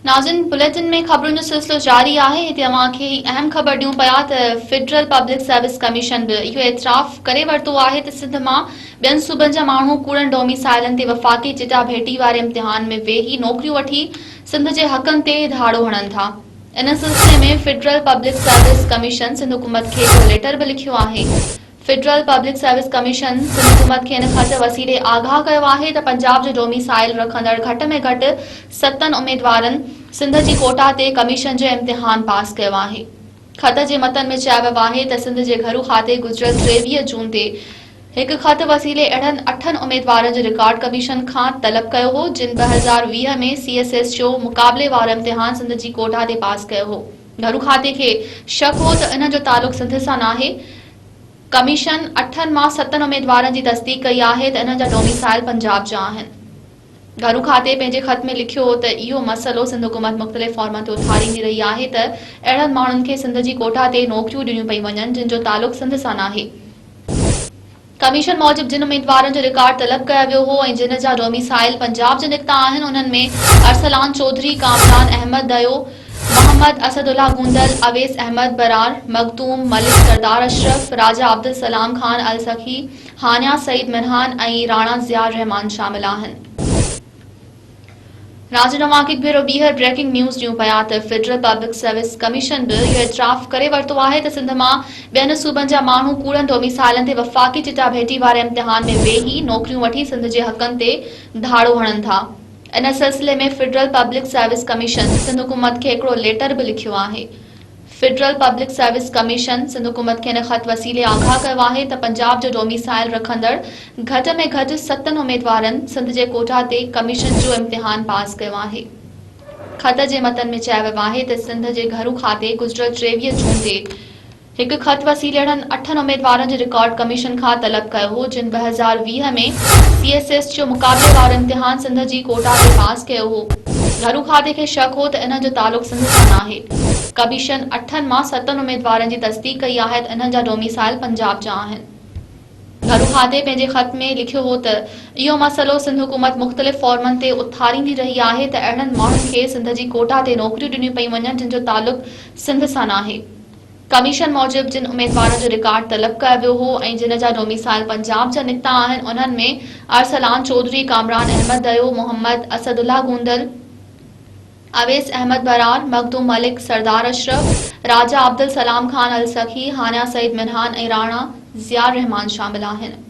नाज़िन bulletin में खबरों जो सिलसिलो जारी आहे। हिते अवांखे अहम ख़बर ॾियूं पिया त फेडरल पब्लिक सर्विस कमीशन बि इहो एतिराफ़ करे वरितो आहे त सिंध मां ॿियनि सूबनि जा माण्हू कूड़नि डोमिसाइलनि ते वफ़ाक़ी चिटाभेटी वारे इम्तिहान में वेही नौकरियूं वठी सिंध जे हक़नि ते धाड़ो हणनि था। इन सिलसिले में federal public service commission Sindh हुकूमत खे हिकु लेटर बि लिखियो आहे। Federal public service commission Sindh हुकूमत खे इन ख़त वसीले आगाह कयो आहे त पंजाब जो डोमिसाइल रखंदड़ घटि में घटि 7 उम्मीदवारनि सिंध जी कोटा ते कमीशन जो इम्तिहान पास कयो आहे। ख़त जे मतन में चयो वियो आहे त सिंध जे घरू खाते गुज़िरियल 23 जून ते हिकु ख़त वसीले अहिड़नि 8 उम्मीदवारनि जो रिकॉर्ड कमीशन खां तलब कयो हो जिन 2020 में CSS जो मुक़ाबले वारो इम्तिहान सिंध जी कोटा ते पास कयो हो। घरू खाते खे शक हो त इन जो तालुक़ सिंध सां नाहे। कमीशन 8 मां 7 उम्मीदवारनि जी तस्दीक कई आहे त इन जा डोमिसाइल पंजाब जा आहिनि। घरू खाते पंहिंजे ख़त में लिखियो त इहो मसइलो सिंध हुकूमत मुख़्तलिफ़ फ़ॉर्मनि ते उथारींदी रही आहे त अहिड़नि माण्हुनि खे सिंध जी कोटा ते नौकरियूं ॾिनियूं पई वञनि जिन जो तालुक़ सिंध सां नाहे। कमीशन मूजिबि जिन उम्मीदवारनि जो रिकॉर्ड तलब कयो वियो हो ऐं जिन जा डोमिसाइल पंजाब जा निकिता आहिनि उन्हनि में अरसलान चौधरी, कामरान अहमद दयो, मोहम्मद असदुल्ला गूंदल, अवेस अहमद बरार, मखदूम मलिक सरदार अशरफ, राजा अब्दुल सलाम खान अल सखी, हानिया सईद मिनहान ऐं राणा ज़ियार रहमान शामिल आहिनि। नाज़िन अवांखे भेरो ॿीहर ब्रेकिंग न्यूज़ ॾियूं पिया त फेडरल पब्लिक सर्विस कमीशन बि इहो एतिराफ़ करे वरितो आहे त सिंध मां ॿियनि सूबनि जा माण्हू कूड़नि डोमिसाइलनि ते वफ़ाक़ी चिटाभेटी वारे इम्तिहान में वेही नौकरियूं वठी सिंध जे हक़नि ते धाड़ो हणनि था। इन सिलसिले में federal public service commission Sindh हुकूमत खे हिकिड़ो लेटर बि लिखियो आहे। Federal public service commission Sindh हुकूमत खे इन ख़त वसीले आगाह कयो आहे त पंजाब जो डोमिसाइल रखंदड़ घटि में घटि 7 उम्मीदवारनि सिंध जे कोटा ते कमीशन जो इम्तिहान पास कयो आहे। ख़त जे मतन में चयो वियो आहे त सिंध जे घरू खाते गुज़िरियल 23 जून ते हिकु ख़त वसीले अहिड़नि 8 उम्मीदवारनि जो रिकॉर्ड कमीशन खां तलब कयो हो जिन 2020 में CSS जो मुक़ाबले वारो इम्तिहान सिंध जी कोटा ते पास कयो हो। घरू खाते खे शक हो त इन जो तालुक़ सिंध सां नाहे। कमीशन 8 मां 7 उम्मीदवारनि जी तस्दीक कई आहे त इन जा डोमिसाइल पंजाब जा आहिनि। घरू खाते पंहिंजे ख़त में लिखियो हो त इहो मसइलो सिंध हुकूमत मुख़्तलिफ़ फ़ॉर्मनि ते उथारींदी रही आहे त अहिड़नि माण्हुनि खे सिंध जी कोटा ते नौकरियूं ॾिनियूं पई वञनि जिन जो तालुक़ सिंध सां नाहे। कमीशन मूजिबि जिन उम्मीदवारनि जो रिकॉर्ड तलब कयो वियो हो ऐं जिन जा डोमिसाइल पंजाब जा निकिता आहिनि उन्हनि में अरसलान चौधरी, कामरान अहमद दयो, मोहम्मद असदुल्ला गूंदल, अवेस अहमद बरार, मखदूम मलिक सरदार अशरफ, राजा अब्दुल सलाम खान अल सखी, हानिया सईद मिनहान ऐं राणा ज़ियार रहमान शामिल आहिनि।